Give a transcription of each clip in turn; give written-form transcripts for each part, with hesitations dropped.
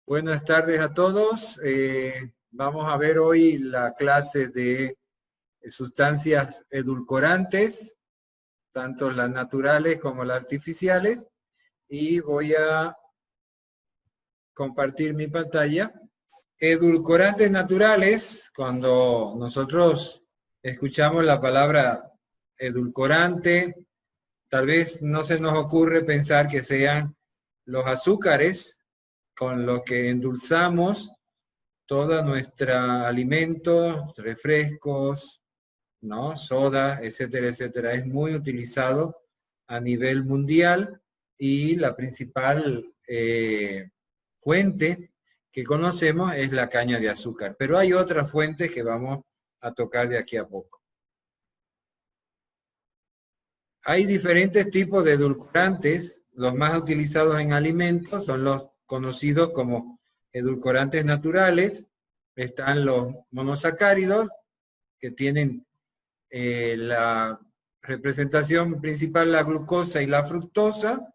Buenas tardes a todos. Vamos a ver hoy la clase de sustancias edulcorantes, tanto las naturales como las artificiales, y voy a compartir mi pantalla. Edulcorantes naturales, cuando nosotros escuchamos la palabra edulcorante, tal vez no se nos ocurre pensar que sean los azúcares con los que endulzamos toda nuestra alimentos, refrescos, ¿no? Soda, etcétera, etcétera. Es muy utilizado a nivel mundial y la principal fuente que conocemos es la caña de azúcar. Pero hay otras fuentes que vamos a tocar de aquí a poco. Hay diferentes tipos de edulcorantes. Los más utilizados en alimentos son los conocidos como edulcorantes naturales. Están los monosacáridos, que tienen la representación principal, la glucosa y la fructosa.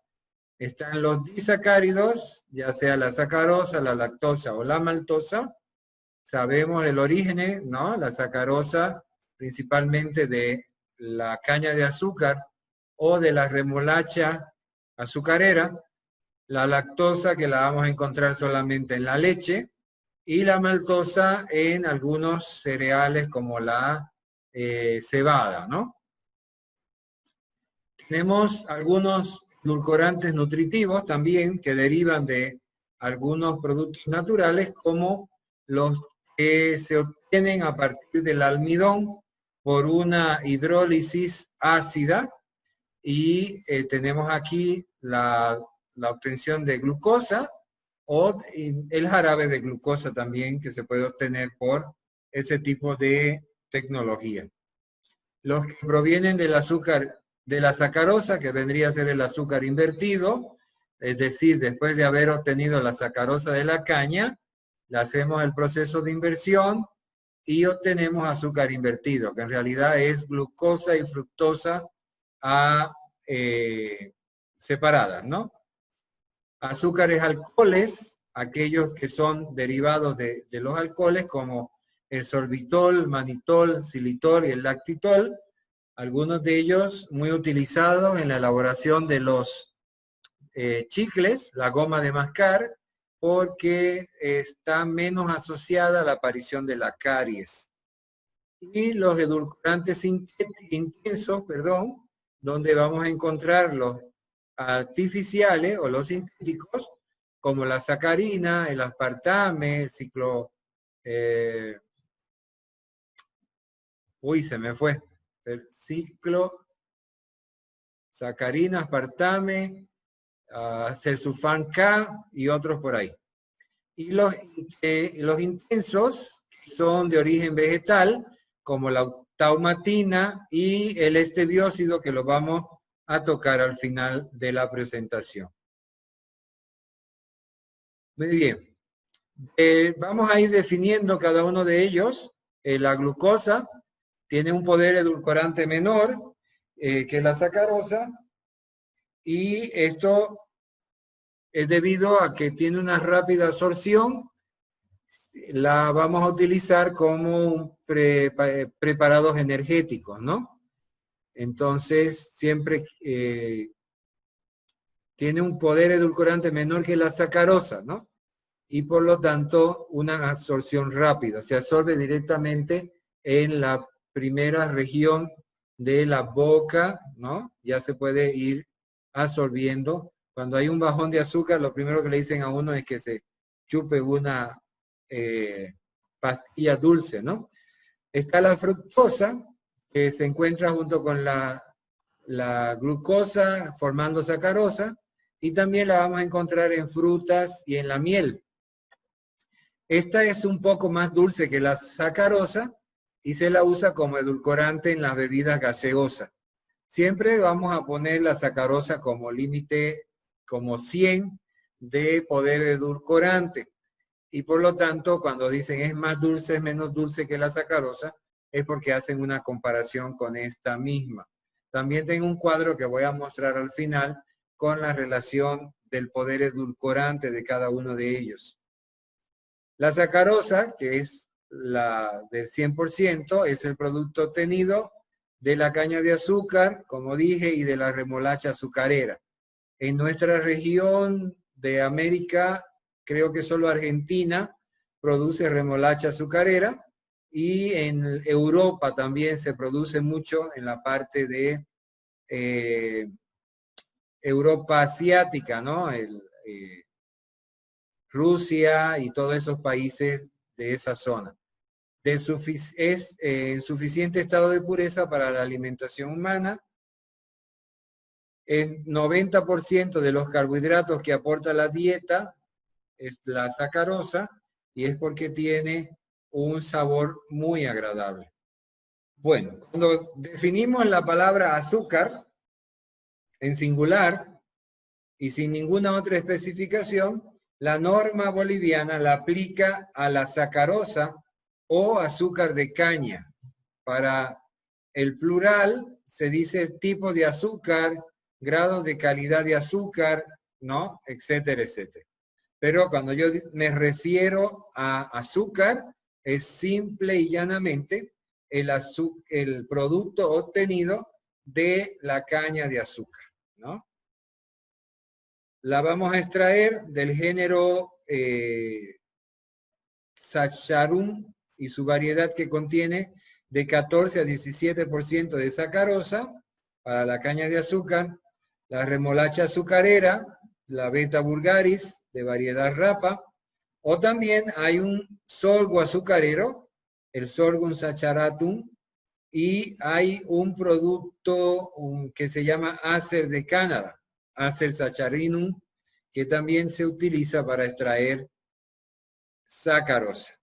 Están los disacáridos, ya sea la sacarosa, la lactosa o la maltosa. Sabemos el origen, ¿no? La sacarosa, principalmente de la caña de azúcar o de la remolacha azucarera. La lactosa, que la vamos a encontrar solamente en la leche, y la maltosa en algunos cereales como la cebada, ¿no? Tenemos algunos edulcorantes nutritivos también que derivan de algunos productos naturales, como los que se obtienen a partir del almidón por una hidrólisis ácida, y tenemos aquí la obtención de glucosa o el jarabe de glucosa también, que se puede obtener por ese tipo de tecnología. Los que provienen del azúcar, de la sacarosa, que vendría a ser el azúcar invertido, es decir, después de haber obtenido la sacarosa de la caña, le hacemos el proceso de inversión y obtenemos azúcar invertido, que en realidad es glucosa y fructosa separadas, ¿no? Azúcares alcoholes, aquellos que son derivados de los alcoholes, como el sorbitol, manitol, xilitol y el lactitol, algunos de ellos muy utilizados en la elaboración de los chicles, la goma de mascar, porque está menos asociada a la aparición de la caries. Y los edulcorantes intensos, donde vamos a encontrar los artificiales o los sintéticos, como la sacarina, el aspartame, el ciclo... se me fue. El ciclo, sacarina, aspartame, celsulfán K y otros por ahí. Y los intensos son de origen vegetal, como la taumatina y el estebiócido, que lo vamos a tocar al final de la presentación. Muy bien. Vamos a ir definiendo cada uno de ellos. La glucosa tiene un poder edulcorante menor que la sacarosa, y esto es debido a que tiene una rápida absorción. La vamos a utilizar como preparados energéticos, ¿no? Entonces, siempre tiene un poder edulcorante menor que la sacarosa, ¿no? Y por lo tanto, una absorción rápida. Se absorbe directamente en la primera región de la boca, ¿no? Ya se puede ir absorbiendo. Cuando hay un bajón de azúcar, lo primero que le dicen a uno es que se chupe una pastilla dulce, ¿no? Está la fructosa, que se encuentra junto con la glucosa formando sacarosa, y también la vamos a encontrar en frutas y en la miel. Esta es un poco más dulce que la sacarosa y se la usa como edulcorante en las bebidas gaseosas. Siempre vamos a poner la sacarosa como límite, como 100 de poder edulcorante. Y por lo tanto, cuando dicen es más dulce, es menos dulce que la sacarosa, es porque hacen una comparación con esta misma. También tengo un cuadro que voy a mostrar al final con la relación del poder edulcorante de cada uno de ellos. La sacarosa, que es la del 100%, es el producto obtenido de la caña de azúcar, como dije, y de la remolacha azucarera. En nuestra región de América, creo que solo Argentina produce remolacha azucarera, y en Europa también se produce mucho en la parte de Europa asiática, ¿no? Rusia y todos esos países de esa zona. Es en suficiente estado de pureza para la alimentación humana. El 90% de los carbohidratos que aporta la dieta es la sacarosa, y es porque tiene un sabor muy agradable. Bueno, cuando definimos la palabra azúcar en singular y sin ninguna otra especificación, la norma boliviana la aplica a la sacarosa o azúcar de caña. Para el plural se dice tipo de azúcar, grado de calidad de azúcar, ¿no? Etcétera, etcétera. Pero cuando yo me refiero a azúcar, es simple y llanamente el producto obtenido de la caña de azúcar, ¿no? La vamos a extraer del género Sacharum y su variedad, que contiene de 14 a 17% de sacarosa para la caña de azúcar, la remolacha azucarera, la beta vulgaris de variedad rapa, o también hay un sorgo azucarero, el Sorghum sacharatum, y hay un producto que se llama Acer de Canadá, Acer sacharinum, que también se utiliza para extraer sacarosa.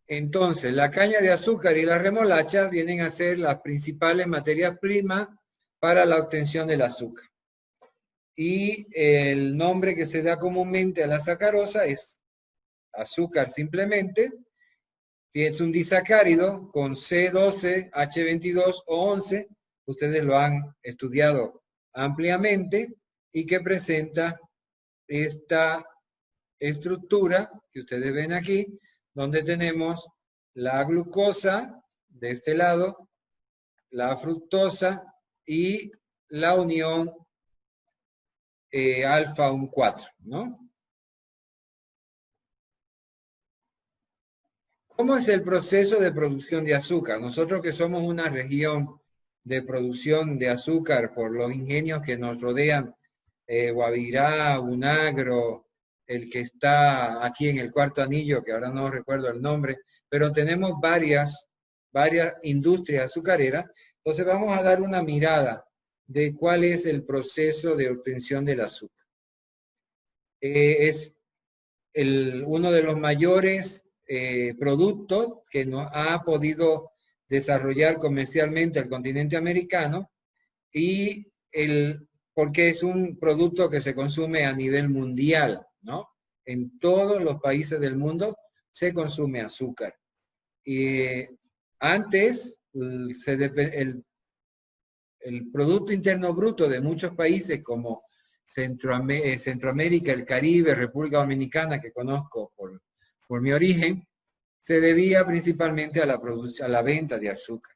Entonces, la caña de azúcar y la remolacha vienen a ser las principales materias primas para la obtención del azúcar. Y el nombre que se da comúnmente a la sacarosa es azúcar simplemente, y es un disacárido con C12, H22 o 11, ustedes lo han estudiado ampliamente, y que presenta esta estructura que ustedes ven aquí, donde tenemos la glucosa de este lado, la fructosa y la unión alfa 4, ¿no? ¿Cómo es el proceso de producción de azúcar? Nosotros, que somos una región de producción de azúcar por los ingenios que nos rodean, Guavirá, Unagro, el que está aquí en el Cuarto Anillo, que ahora no recuerdo el nombre, pero tenemos varias industrias azucareras. Entonces vamos a dar una mirada de cuál es el proceso de obtención del azúcar. Es uno de los mayores productos que nos ha podido desarrollar comercialmente el continente americano, y porque es un producto que se consume a nivel mundial, ¿no? En todos los países del mundo se consume azúcar. Y antes, el Producto Interno Bruto de muchos países como Centroamérica, el Caribe, República Dominicana, que conozco por mi origen, se debía principalmente a la venta de azúcar.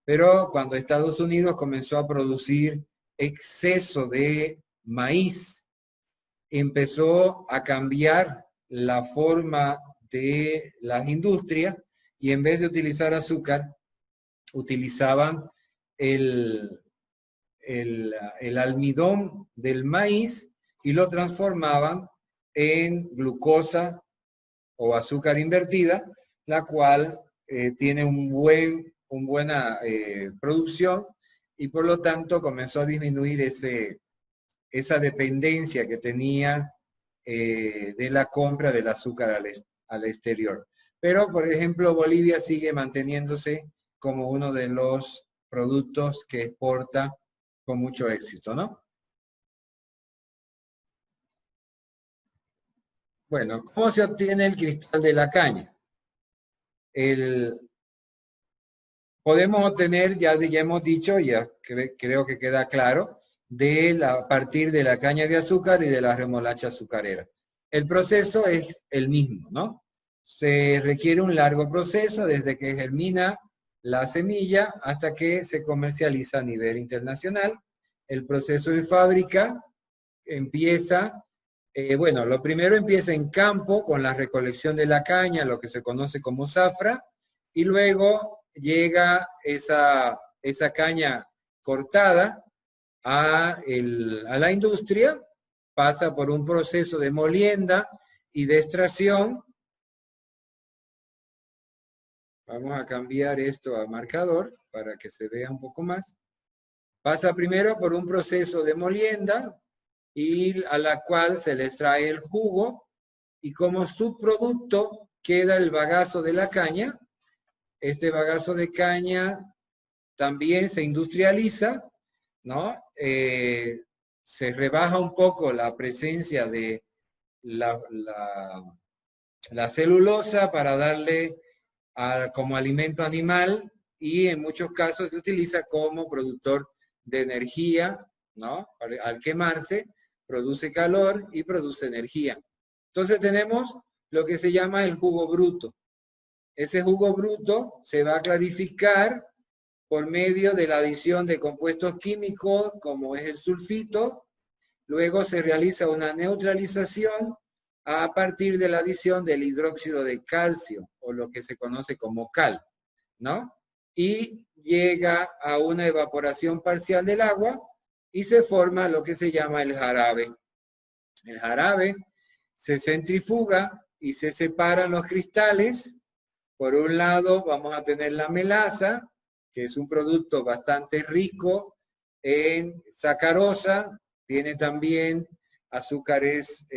Pero cuando Estados Unidos comenzó a producir exceso de maíz, empezó a cambiar la forma de las industrias, y en vez de utilizar azúcar, utilizaban el almidón del maíz y lo transformaban en glucosa o azúcar invertida, la cual tiene buena producción, y por lo tanto comenzó a disminuir esa dependencia que tenía de la compra del azúcar al exterior. Pero, por ejemplo, Bolivia sigue manteniéndose como uno de los productos que exporta con mucho éxito, ¿no? Bueno, ¿cómo se obtiene el cristal de la caña? Podemos obtener, ya hemos dicho, ya creo que queda claro, a partir de la caña de azúcar y de la remolacha azucarera. El proceso es el mismo, ¿no? Se requiere un largo proceso desde que germina la semilla hasta que se comercializa a nivel internacional. El proceso de fábrica empieza, bueno, lo primero empieza en campo con la recolección de la caña, lo que se conoce como zafra, y luego llega esa caña cortada a la industria, pasa por un proceso de molienda y de extracción. Vamos a cambiar esto a marcador para que se vea un poco más. Pasa primero por un proceso de molienda y a la cual se le extrae el jugo y como subproducto queda el bagazo de la caña. Este bagazo de caña también se industrializa, ¿no? Se rebaja un poco la presencia de la celulosa para darle como alimento animal y en muchos casos se utiliza como productor de energía, ¿no? Al quemarse, produce calor y produce energía. Entonces tenemos lo que se llama el jugo bruto. Ese jugo bruto se va a clarificar por medio de la adición de compuestos químicos como es el sulfito. Luego se realiza una neutralización a partir de la adición del hidróxido de calcio, o lo que se conoce como cal, ¿no? Y llega a una evaporación parcial del agua y se forma lo que se llama el jarabe. El jarabe se centrifuga y se separan los cristales. Por un lado vamos a tener la melaza, que es un producto bastante rico en sacarosa, tiene también azúcares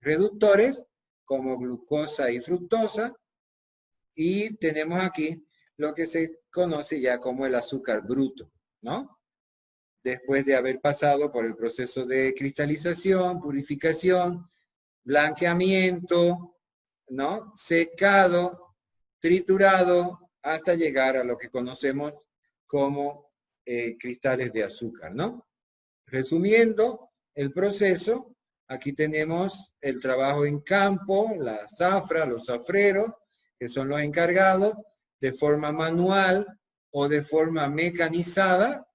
reductores como glucosa y fructosa, y tenemos aquí lo que se conoce ya como el azúcar bruto, ¿no? Después de haber pasado por el proceso de cristalización, purificación, blanqueamiento, ¿no? Secado, triturado, hasta llegar a lo que conocemos como cristales de azúcar, ¿no? Resumiendo el proceso, aquí tenemos el trabajo en campo, la zafra, los zafreros, que son los encargados, de forma manual o de forma mecanizada.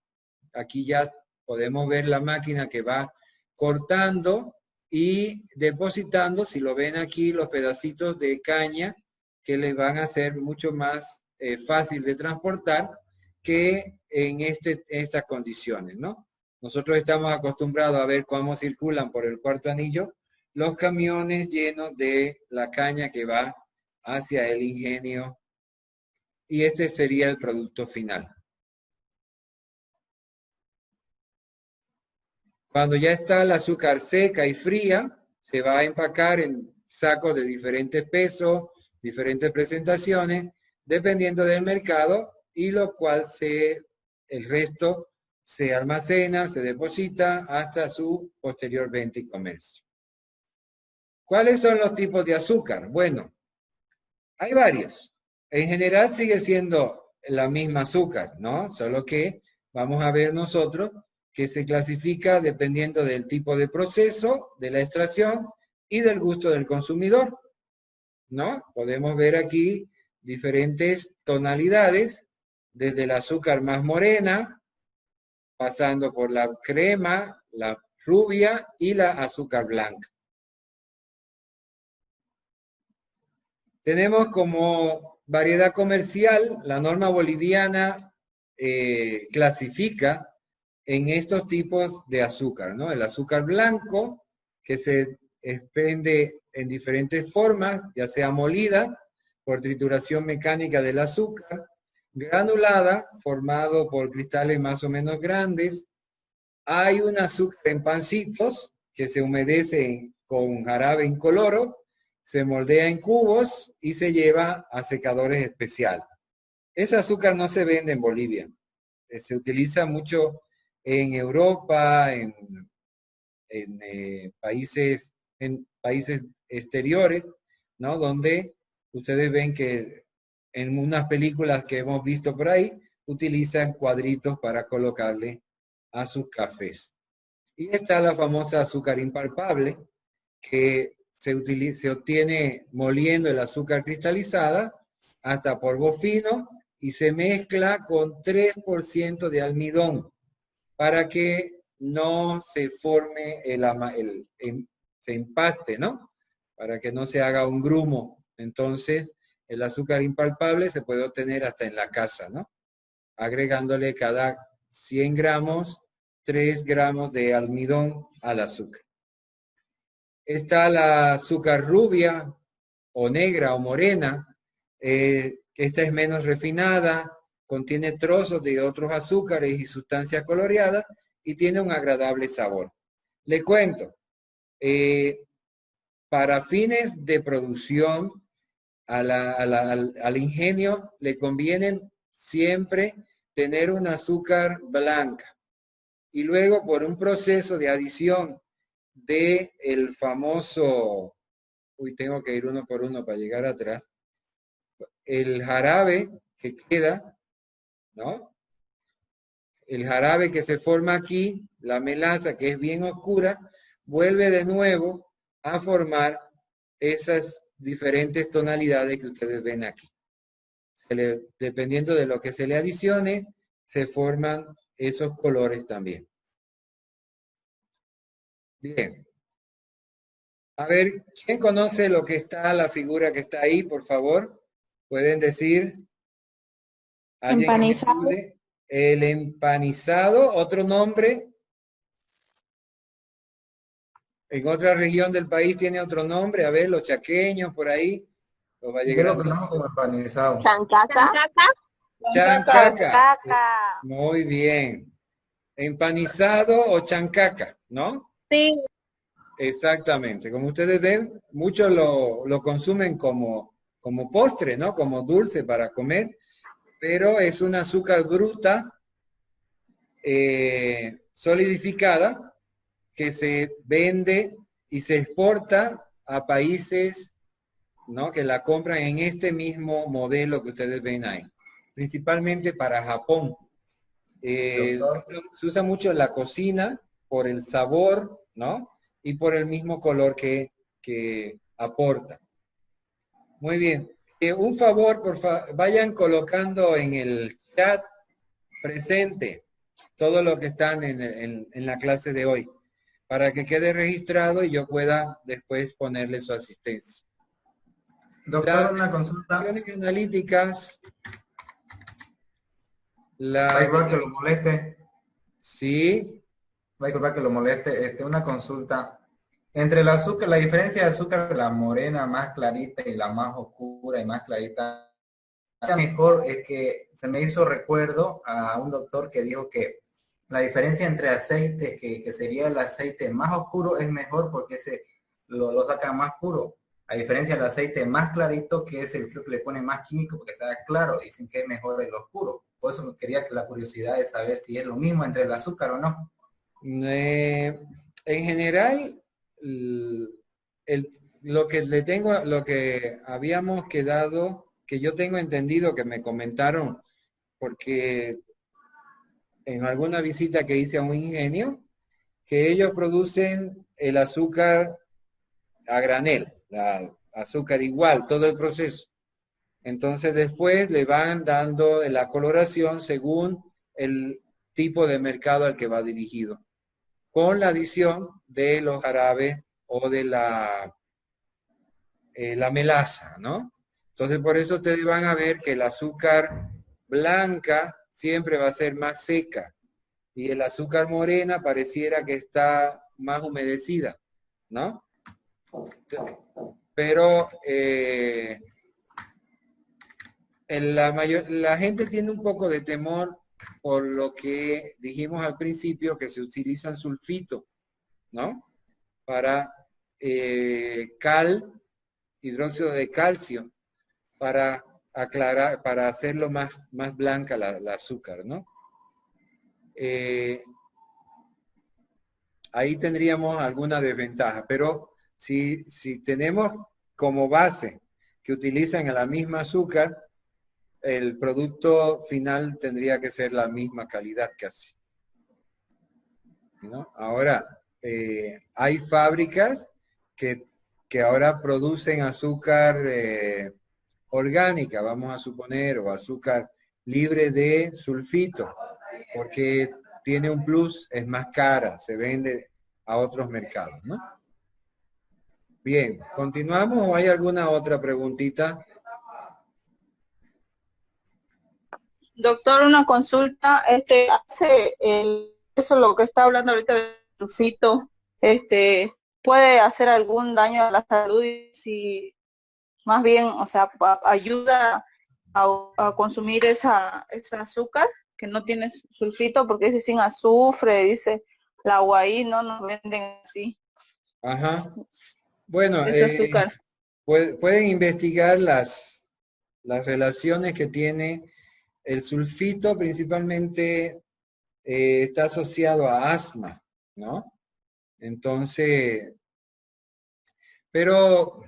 Aquí ya podemos ver la máquina que va cortando y depositando, si lo ven aquí, los pedacitos de caña que les van a ser mucho más fácil de transportar que en estas condiciones, ¿no? Nosotros estamos acostumbrados a ver cómo circulan por el Cuarto Anillo los camiones llenos de la caña que va hacia el ingenio, y este sería el producto final. Cuando ya está el azúcar seca y fría, se va a empacar en sacos de diferentes pesos, diferentes presentaciones, dependiendo del mercado, y lo cual el resto se almacena, se deposita hasta su posterior venta y comercio. ¿Cuáles son los tipos de azúcar? Bueno, hay varios. En general sigue siendo la misma azúcar, ¿no? Solo que vamos a ver nosotros que se clasifica dependiendo del tipo de proceso, de la extracción y del gusto del consumidor, ¿no? Podemos ver aquí diferentes tonalidades, desde el azúcar más morena, pasando por la crema, la rubia y la azúcar blanca. Tenemos como variedad comercial, la norma boliviana clasifica en estos tipos de azúcar, ¿no? El azúcar blanco, que se expende en diferentes formas, ya sea molida por trituración mecánica del azúcar, granulada, formado por cristales más o menos grandes. Hay un azúcar en pancitos que se humedece con jarabe incoloro, se moldea en cubos y se lleva a secadores especiales. Ese azúcar no se vende en Bolivia. Se utiliza mucho en Europa, en países exteriores, ¿no? Donde ustedes ven que en unas películas que hemos visto por ahí, utilizan cuadritos para colocarle a sus cafés. Y está la famosa azúcar impalpable, que se obtiene moliendo el azúcar cristalizada hasta polvo fino y se mezcla con 3% de almidón para que no se forme se empaste, ¿no? Para que no se haga un grumo. Entonces, el azúcar impalpable se puede obtener hasta en la casa, ¿no? Agregándole cada 100 gramos, 3 gramos de almidón al azúcar. Está la azúcar rubia o negra o morena. Esta es menos refinada, contiene trozos de otros azúcares y sustancias coloreadas y tiene un agradable sabor. Le cuento, para fines de producción al ingenio le conviene siempre tener un azúcar blanca y luego por un proceso de adición de el famoso, tengo que ir uno por uno para llegar atrás, el jarabe que queda, ¿no? El jarabe que se forma aquí, la melaza que es bien oscura, vuelve de nuevo a formar esas diferentes tonalidades que ustedes ven aquí. Dependiendo de lo que se le adicione, se forman esos colores también. Bien. A ver, ¿quién conoce lo que está, la figura que está ahí, por favor? ¿Pueden decir? ¿Alguien que me Empanizado. ayude? El empanizado, otro nombre. En otra región del país tiene otro nombre. A ver, los chaqueños por ahí, los Yo lo vallegrandinos. conozco como empanizado. Chancaca. Chancaca. Chancaca. Muy bien. Empanizado o chancaca, ¿no? Sí. Exactamente. Como ustedes ven, muchos lo consumen como postre, ¿no? Como dulce para comer, pero es una azúcar bruta, solidificada, que se vende y se exporta a países, ¿no? Que la compran en este mismo modelo que ustedes ven ahí, principalmente para Japón. Se usa mucho en la cocina por el sabor, ¿no? Y por el mismo color que aporta. Muy bien. Un favor, por favor, vayan colocando en el chat presente todo lo que están en la clase de hoy, para que quede registrado y yo pueda después ponerle su asistencia. Doctor, una consulta. Las analíticas. Va a disculpar que lo moleste. Sí. Va a disculpar que lo moleste. Una consulta. Entre el azúcar, la diferencia de azúcar de la morena más clarita y la más oscura y más clarita, mejor es que se me hizo recuerdo a un doctor que dijo que la diferencia entre aceites, que sería el aceite más oscuro, es mejor porque ese lo saca más puro. A diferencia del aceite más clarito, que es el que le pone más químico porque está claro, dicen que es mejor el oscuro. Por eso quería que la curiosidad de saber si es lo mismo entre el azúcar o no. En general, lo que habíamos quedado, que yo tengo entendido que me comentaron, porque en alguna visita que hice a un ingenio, que ellos producen el azúcar a granel, la azúcar igual, todo el proceso. Entonces después le van dando la coloración según el tipo de mercado al que va dirigido, con la adición de los jarabes o de la melaza, ¿no? Entonces por eso ustedes van a ver que el azúcar blanca siempre va a ser más seca y el azúcar morena pareciera que está más humedecida, ¿no? Pero la gente tiene un poco de temor por lo que dijimos al principio, que se utilizan sulfito, ¿no? Para hidróxido de calcio, para aclarar, para hacerlo más blanca la azúcar, ¿no? Ahí tendríamos alguna desventaja, pero si tenemos como base que utilizan la misma azúcar, el producto final tendría que ser la misma calidad casi. ¿no? Ahora, hay fábricas que ahora producen azúcar orgánica, vamos a suponer, o azúcar libre de sulfito, porque tiene un plus, es más cara, se vende a otros mercados, ¿no? Bien, ¿continuamos o hay alguna otra preguntita? Doctor, una consulta, eso lo que está hablando ahorita del sulfito, puede hacer algún daño a la salud y si más bien, o sea, ayuda a consumir ese azúcar que no tiene sulfito, porque dice sin azufre, dice la UAI, no nos venden así, Ajá. Bueno, ese azúcar. pueden investigar las relaciones que tiene el sulfito, principalmente está asociado a asma, ¿no? Entonces, pero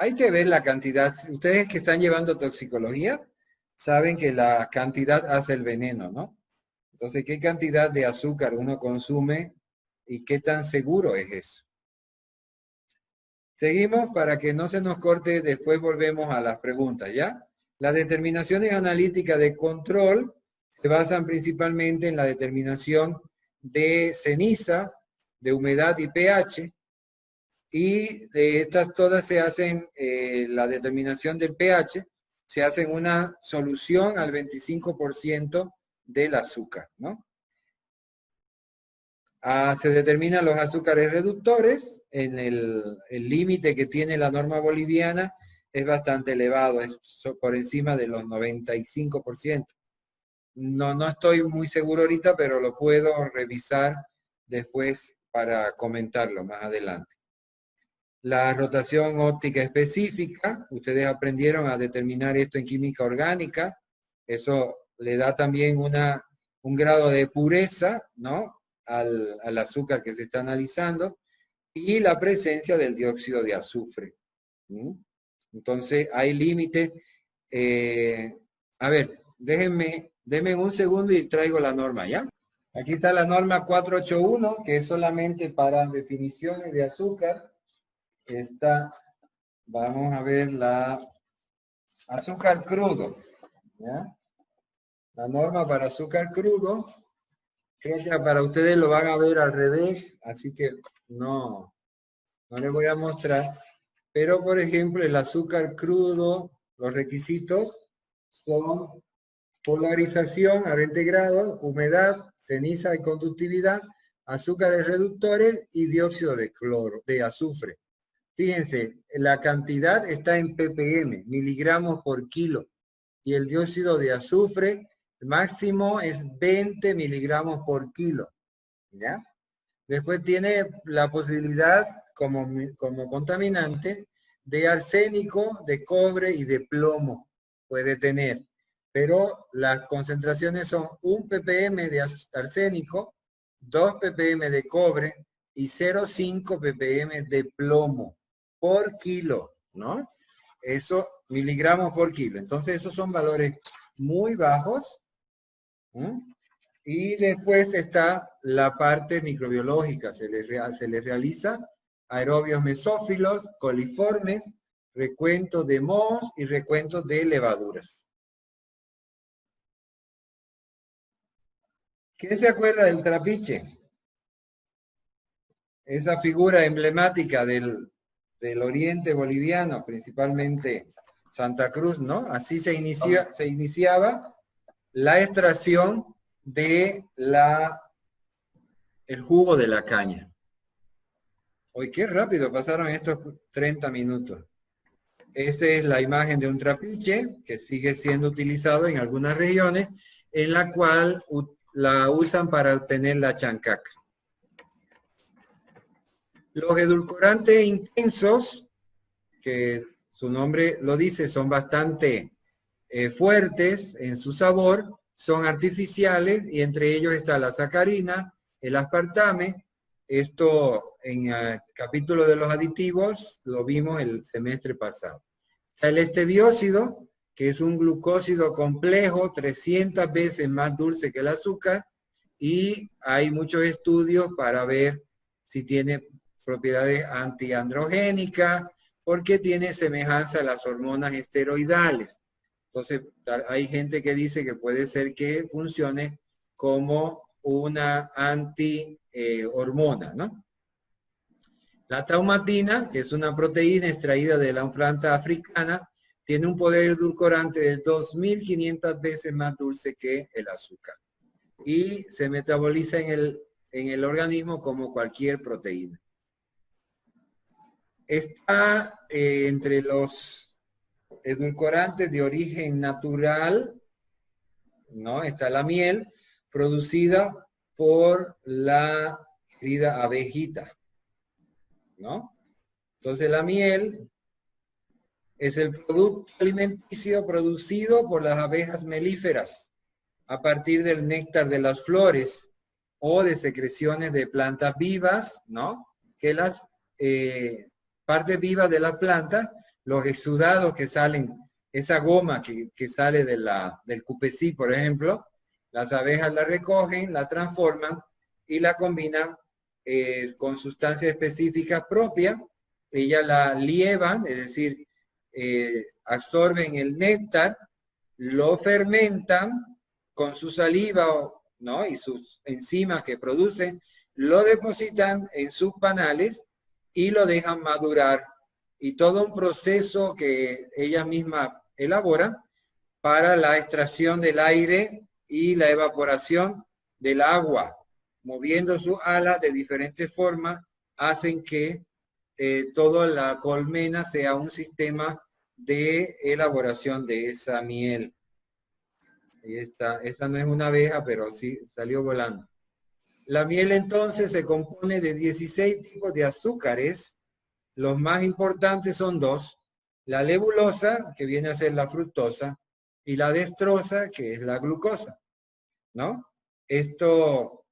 hay que ver la cantidad. Ustedes que están llevando toxicología, saben que la cantidad hace el veneno, ¿no? Entonces, ¿qué cantidad de azúcar uno consume y qué tan seguro es eso? Seguimos para que no se nos corte, después volvemos a las preguntas, ¿ya? Las determinaciones analíticas de control se basan principalmente en la determinación de ceniza, de humedad y pH, y de estas todas se hacen, la determinación del pH, se hace en una solución al 25% del azúcar, ¿no? Se determinan los azúcares reductores, en el límite que tiene la norma boliviana es bastante elevado, es por encima de los 95%. No estoy muy seguro ahorita, pero lo puedo revisar después para comentarlo más adelante. La rotación óptica específica, ustedes aprendieron a determinar esto en química orgánica, eso le da también un grado de pureza, ¿no?, al azúcar que se está analizando, y la presencia del dióxido de azufre. Entonces, hay límites. A ver, denme un segundo y traigo la norma, ¿ya? Aquí está la norma 481, que es solamente para definiciones de azúcar. Vamos a ver la azúcar crudo, ¿ya? La norma para azúcar crudo, creo que para ustedes lo van a ver al revés, así que no les voy a mostrar. Pero, por ejemplo, el azúcar crudo, los requisitos son polarización a 20 grados, humedad, ceniza y conductividad, azúcares reductores y dióxido de azufre. Fíjense, la cantidad está en ppm, miligramos por kilo, y el dióxido de azufre máximo es 20 miligramos por kilo, ¿ya? Después tiene la posibilidad como contaminante de arsénico, de cobre y de plomo, puede tener, pero las concentraciones son 1 ppm de arsénico, 2 ppm de cobre y 0,5 ppm de plomo por kilo, ¿no? Eso, miligramos por kilo. Entonces, esos son valores muy bajos. Y después está la parte microbiológica. Se les realiza aerobios mesófilos, coliformes, recuento de mohos y recuento de levaduras. ¿Quién se acuerda del trapiche? Esa figura emblemática del oriente boliviano, principalmente Santa Cruz, ¿no? Así se iniciaba la extracción de el jugo de la caña. Hoy qué rápido pasaron estos 30 minutos. Esa es la imagen de un trapiche que sigue siendo utilizado en algunas regiones, en la cual la usan para obtener la chancaca. Los edulcorantes intensos, que su nombre lo dice, son bastante fuertes en su sabor, son artificiales y entre ellos está la sacarina, el aspartame. Esto en el capítulo de los aditivos lo vimos el semestre pasado. Está el estebiócido, que es un glucósido complejo, 300 veces más dulce que el azúcar, y hay muchos estudios para ver si tiene propiedades antiandrogénicas, porque tiene semejanza a las hormonas esteroidales. Entonces, hay gente que dice que puede ser que funcione como una anti-hormona, ¿no? La taumatina, que es una proteína extraída de la planta africana, tiene un poder edulcorante de 2.500 veces más dulce que el azúcar. Y se metaboliza en el organismo como cualquier proteína. Está entre los edulcorantes de origen natural, ¿no? Está la miel, producida por la querida abejita, ¿no? Entonces la miel es el producto alimenticio producido por las abejas melíferas a partir del néctar de las flores o de secreciones de plantas vivas, ¿no? Que las partes vivas de la planta, los exudados que salen, esa goma que sale del cupecí, por ejemplo, las abejas la recogen, la transforman y la combinan con sustancias específicas propias. Ellas la lievan, es decir, absorben el néctar, lo fermentan con su saliva, ¿no? Y sus enzimas que producen, lo depositan en sus panales y lo dejan madurar. Y todo un proceso que ella misma elabora para la extracción del aire y la evaporación del agua, moviendo sus alas de diferentes formas, hacen que toda la colmena sea un sistema de elaboración de esa miel. Esta no es una abeja, pero sí salió volando. La miel entonces se compone de 16 tipos de azúcares. Los más importantes son dos: la lebulosa, que viene a ser la fructosa, y la dextrosa, que es la glucosa, ¿no? Esto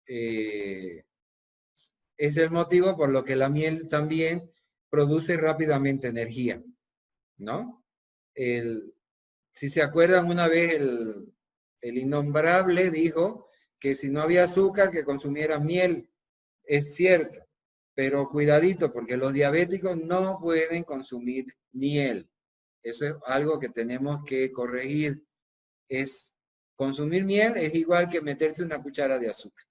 es el motivo por lo que la miel también produce rápidamente energía, ¿no? Si se acuerdan, una vez el innombrable dijo que si no había azúcar, que consumiera miel. Es cierto, pero cuidadito, porque los diabéticos no pueden consumir miel. Eso es algo que tenemos que corregir. Consumir miel es igual que meterse una cuchara de azúcar.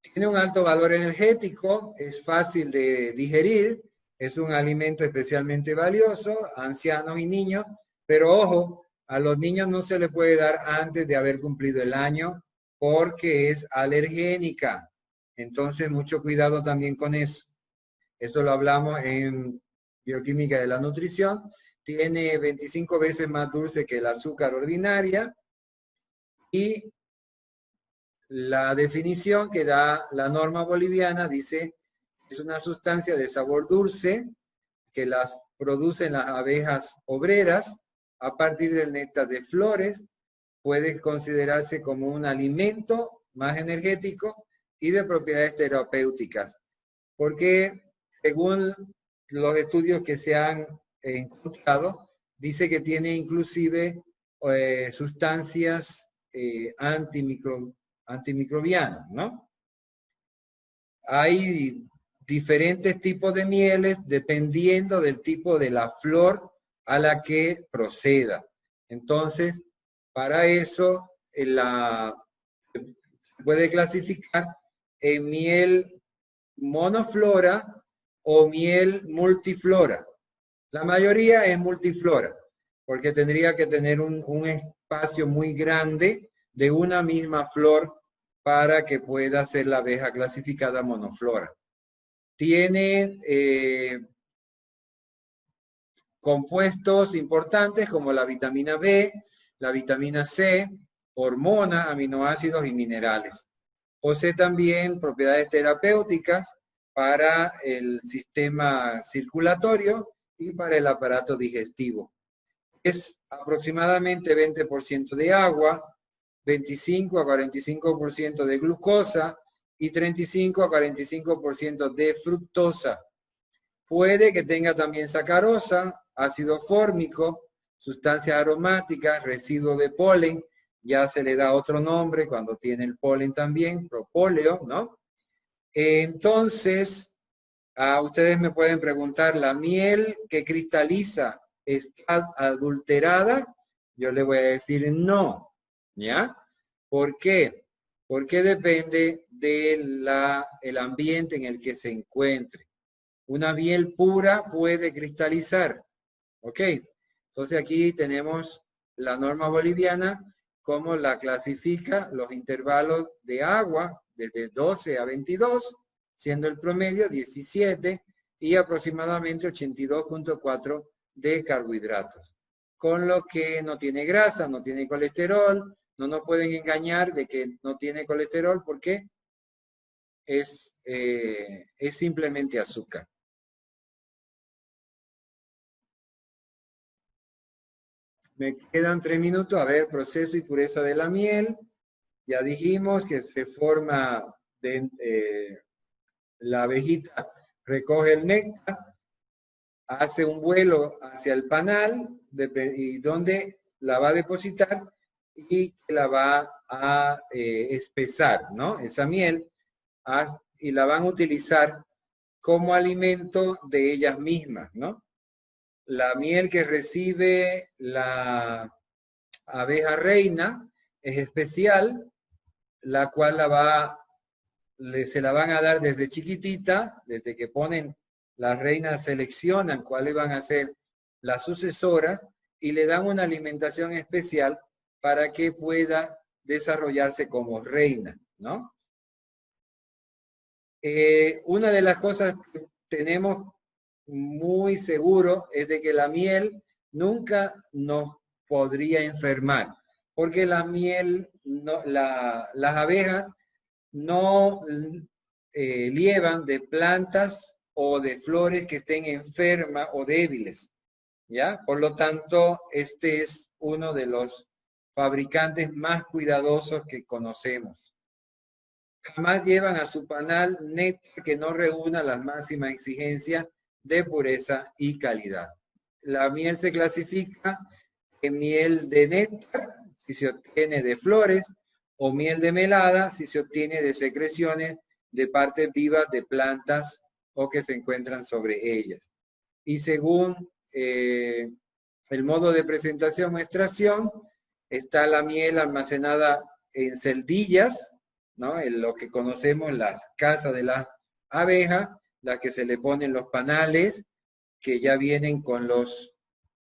Tiene un alto valor energético, es fácil de digerir, es un alimento especialmente valioso a ancianos y niños, pero ojo, a los niños no se les puede dar antes de haber cumplido el año porque es alergénica. Entonces, mucho cuidado también con eso. Esto lo hablamos en bioquímica de la nutrición. Tiene 25 veces más dulce que el azúcar ordinaria y la definición que da la norma boliviana dice: es una sustancia de sabor dulce que las producen las abejas obreras a partir del néctar de flores. Puede considerarse como un alimento más energético y de propiedades terapéuticas, porque según los estudios que se han encontrado, dice que tiene inclusive sustancias antimicrobianas, ¿no? Hay diferentes tipos de mieles dependiendo del tipo de la flor a la que proceda. Entonces, para eso se puede clasificar en miel monoflora o miel multiflora. La mayoría es multiflora, porque tendría que tener un espacio muy grande de una misma flor para que pueda ser la abeja clasificada monoflora. Tiene compuestos importantes como la vitamina B, la vitamina C, hormonas, aminoácidos y minerales. Posee también propiedades terapéuticas para el sistema circulatorio y para el aparato digestivo. Es aproximadamente 20% de agua, 25 a 45% de glucosa y 35 a 45% de fructosa. Puede que tenga también sacarosa, ácido fórmico, sustancias aromáticas, residuo de polen, ya se le da otro nombre cuando tiene el polen también, propóleo, ¿no? Entonces, ustedes me pueden preguntar, ¿la miel que cristaliza está adulterada? Yo le voy a decir no, ¿ya? ¿Por qué? Porque depende del ambiente en el que se encuentre. Una miel pura puede cristalizar, ¿ok? Entonces aquí tenemos la norma boliviana, cómo la clasifica, los intervalos de agua, desde 12 a 22, siendo el promedio 17 y aproximadamente 82.4 de carbohidratos. Con lo que no tiene grasa, no tiene colesterol, no nos pueden engañar de que no tiene colesterol porque es simplemente azúcar. Me quedan 3 minutos. A ver, proceso y pureza de la miel. Ya dijimos que se forma, la abejita recoge el néctar, hace un vuelo hacia el panal y donde la va a depositar y la va a espesar, ¿no? Esa miel, y la van a utilizar como alimento de ellas mismas, ¿no? La miel que recibe la abeja reina es especial, la cual se la van a dar desde chiquitita, desde que ponen, las reinas seleccionan cuáles van a ser las sucesoras y le dan una alimentación especial para que pueda desarrollarse como reina, ¿no? Una de las cosas que tenemos muy seguro es de que la miel nunca nos podría enfermar, porque la miel, las abejas no lievan de plantas o de flores que estén enfermas o débiles, ¿ya? Por lo tanto, este es uno de los fabricantes más cuidadosos que conocemos. Jamás llevan a su panal néctar que no reúna las máximas exigencias de pureza y calidad. La miel se clasifica en miel de néctar, si se obtiene de flores, o miel de melada, si se obtiene de secreciones de partes vivas de plantas o que se encuentran sobre ellas. Y según el modo de presentación o extracción, está la miel almacenada en celdillas, ¿no? En lo que conocemos las casas de las abejas, las que se le ponen los panales, que ya vienen con los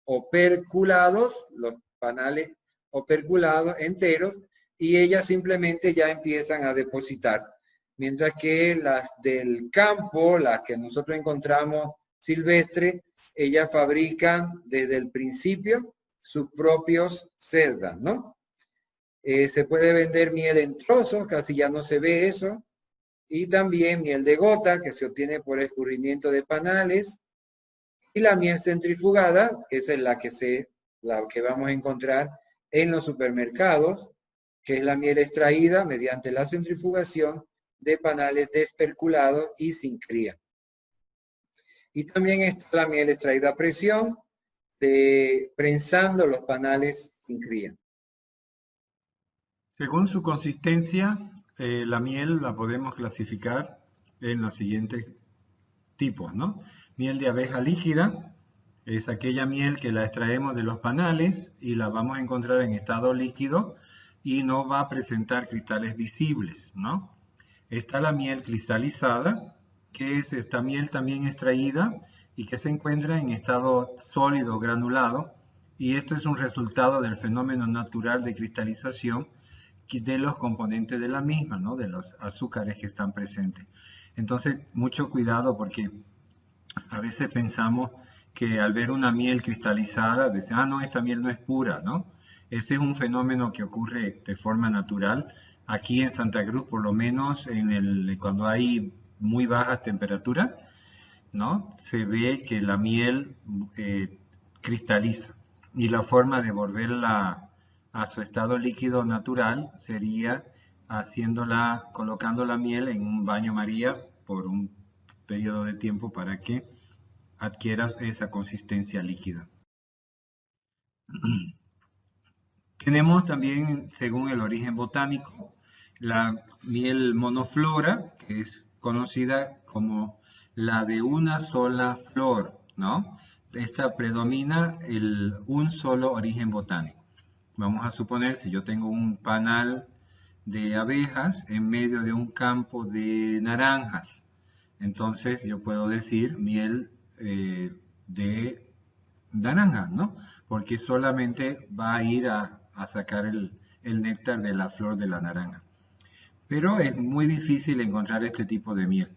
operculados, los panales operculados enteros, y ellas simplemente ya empiezan a depositar. Mientras que las del campo, las que nosotros encontramos silvestres, ellas fabrican desde el principio sus propios cerdas, ¿no? Se puede vender miel en trozos, casi ya no se ve eso, y también miel de gota, que se obtiene por escurrimiento de panales, y la miel centrifugada, que es la que vamos a encontrar en los supermercados, que es la miel extraída mediante la centrifugación de panales desperculados y sin cría. Y también está la miel extraída a presión, prensando los panales sin cría. Según su consistencia, la miel la podemos clasificar en los siguientes tipos, ¿no? Miel de abeja líquida es aquella miel que la extraemos de los panales y la vamos a encontrar en estado líquido y no va a presentar cristales visibles, ¿no? Está la miel cristalizada, que es esta miel también extraída y que se encuentra en estado sólido granulado, y esto es un resultado del fenómeno natural de cristalización de los componentes de la misma, ¿no? De los azúcares que están presentes. Entonces, mucho cuidado porque a veces pensamos que al ver una miel cristalizada, decimos, no, esta miel no es pura, ¿no? Ese es un fenómeno que ocurre de forma natural. Aquí en Santa Cruz, por lo menos, cuando hay muy bajas temperaturas, ¿no? Se ve que la miel cristaliza. Y la forma de volverla a su estado líquido natural sería colocando la miel en un baño María por un periodo de tiempo para que adquiera esa consistencia líquida. Tenemos también, según el origen botánico, la miel monoflora, que es conocida como la de una sola flor, ¿no? Esta predomina un solo origen botánico. Vamos a suponer, si yo tengo un panal de abejas en medio de un campo de naranjas, entonces yo puedo decir miel de naranja, ¿no? Porque solamente va a ir a sacar el néctar de la flor de la naranja. Pero es muy difícil encontrar este tipo de miel.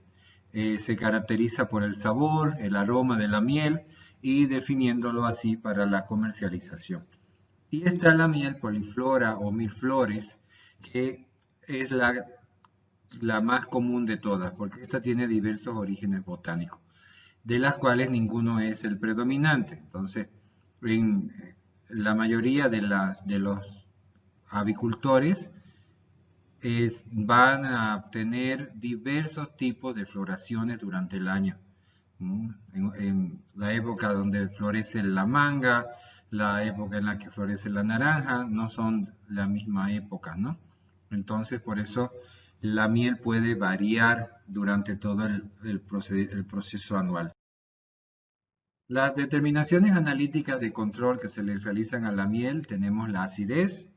Se caracteriza por el sabor, el aroma de la miel y definiéndolo así para la comercialización. Y está la miel poliflora o mil flores, que es la más común de todas, porque esta tiene diversos orígenes botánicos, de las cuales ninguno es el predominante. Entonces, en la mayoría de los avicultores van a tener diversos tipos de floraciones durante el año. En la época donde florece la manga, la época en la que florece la naranja, no son la misma época, ¿no? Entonces, por eso la miel puede variar durante todo el proceso anual. Las determinaciones analíticas de control que se le realizan a la miel, tenemos la acidez,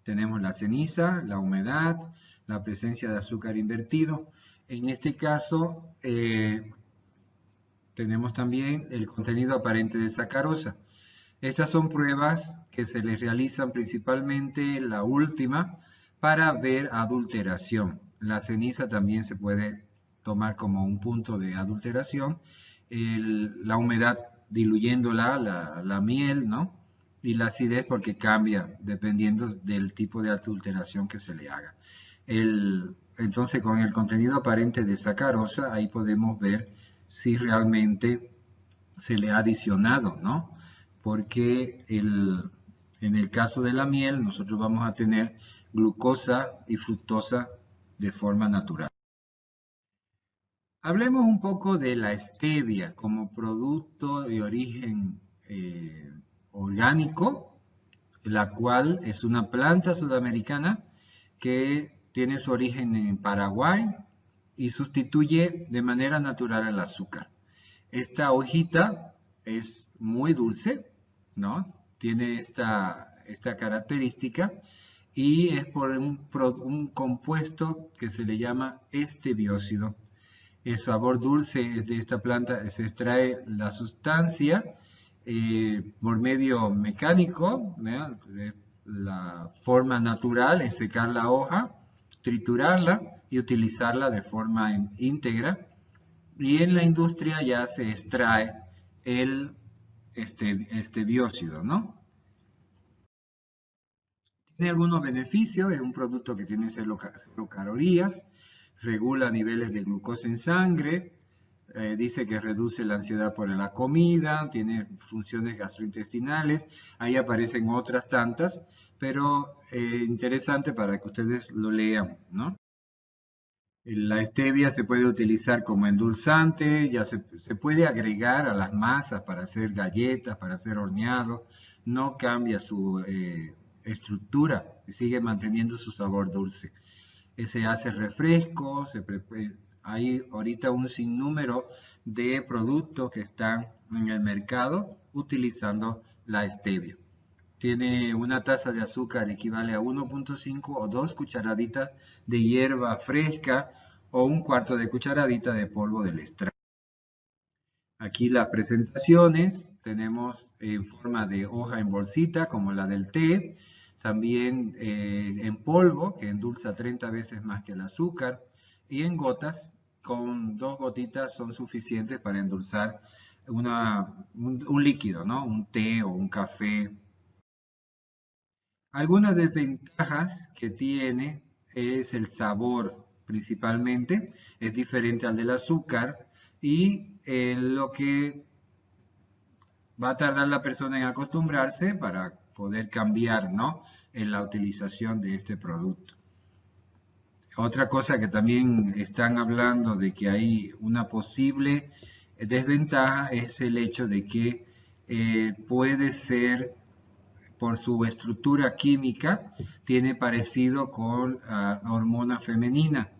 tenemos la ceniza, la humedad, la presencia de azúcar invertido. En este caso, tenemos también el contenido aparente de sacarosa. Estas son pruebas que se les realizan principalmente, la última, para ver adulteración. La ceniza también se puede tomar como un punto de adulteración. La humedad diluyéndola, la miel, ¿no? Y la acidez porque cambia dependiendo del tipo de adulteración que se le haga. Entonces, con el contenido aparente de sacarosa, ahí podemos ver si realmente se le ha adicionado, ¿no? Porque en el caso de la miel, nosotros vamos a tener glucosa y fructosa de forma natural. Hablemos un poco de la stevia como producto de origen orgánico, la cual es una planta sudamericana que tiene su origen en Paraguay y sustituye de manera natural el azúcar. Esta hojita es muy dulce, ¿no? Tiene esta característica y es por un compuesto que se le llama estebiócido. El sabor dulce de esta planta se extrae la sustancia por medio mecánico, ¿no? La forma natural es secar la hoja, triturarla y utilizarla de forma íntegra. Y en la industria ya se extrae este bióxido, ¿no? Tiene algunos beneficios, es un producto que tiene 0 calorías, regula niveles de glucosa en sangre, dice que reduce la ansiedad por la comida, tiene funciones gastrointestinales, ahí aparecen otras tantas, pero interesante para que ustedes lo lean, ¿no? La stevia se puede utilizar como endulzante, ya se puede agregar a las masas para hacer galletas, para hacer horneado, no cambia su estructura, sigue manteniendo su sabor dulce. Se hace refresco, hay ahorita un sinnúmero de productos que están en el mercado utilizando la stevia. Tiene una taza de azúcar equivale a 1.5 o 2 cucharaditas de hierba fresca o un cuarto de cucharadita de polvo del extracto. Aquí las presentaciones tenemos en forma de hoja en bolsita como la del té, también en polvo que endulza 30 veces más que el azúcar y en gotas, con 2 gotitas son suficientes para endulzar un líquido, ¿no? Un té o un café. Algunas desventajas que tiene es el sabor principalmente, es diferente al del azúcar y lo que va a tardar la persona en acostumbrarse para poder cambiar, ¿no? En la utilización de este producto. Otra cosa que también están hablando de que hay una posible desventaja es el hecho de que puede ser por su estructura química, tiene parecido con la hormona femenina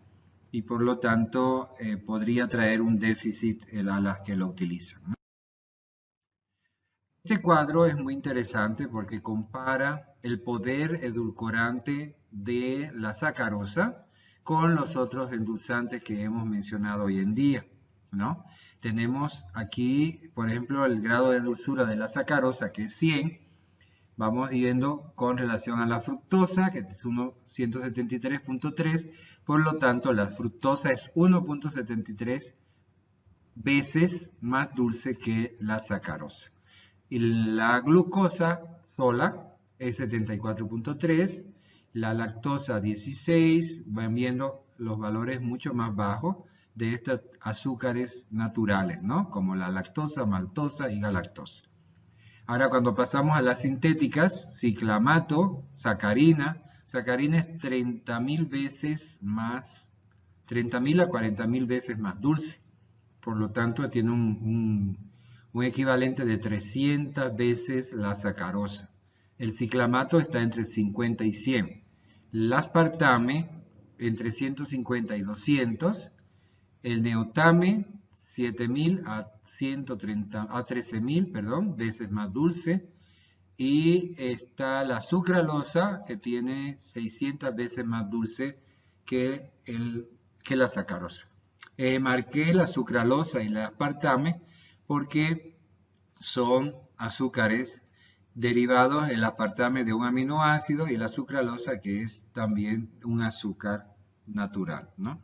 y por lo tanto podría traer un déficit a las que lo utilizan, ¿no? Este cuadro es muy interesante porque compara el poder edulcorante de la sacarosa con los otros endulzantes que hemos mencionado hoy en día, ¿no? Tenemos aquí, por ejemplo, el grado de dulzura de la sacarosa, que es 100. Vamos yendo con relación a la fructosa, que es 173.3. Por lo tanto, la fructosa es 1.73 veces más dulce que la sacarosa. Y la glucosa sola es 74.3, la lactosa 16, van viendo los valores mucho más bajos de estos azúcares naturales, ¿no? Como la lactosa, maltosa y galactosa. Ahora cuando pasamos a las sintéticas, ciclamato, sacarina, sacarina es 30.000 veces más, 30.000 a 40.000 veces más dulce. Por lo tanto, tiene un equivalente de 300 veces la sacarosa. El ciclamato está entre 50 y 100. El aspartame entre 150 y 200. El neotame 7.000 a 13.000, veces más dulce. Y está la sucralosa, que tiene 600 veces más dulce que la sacarosa. Marqué la sucralosa y el aspartame porque son azúcares derivados del aspartame de un aminoácido y la sucralosa que es también un azúcar natural, ¿no?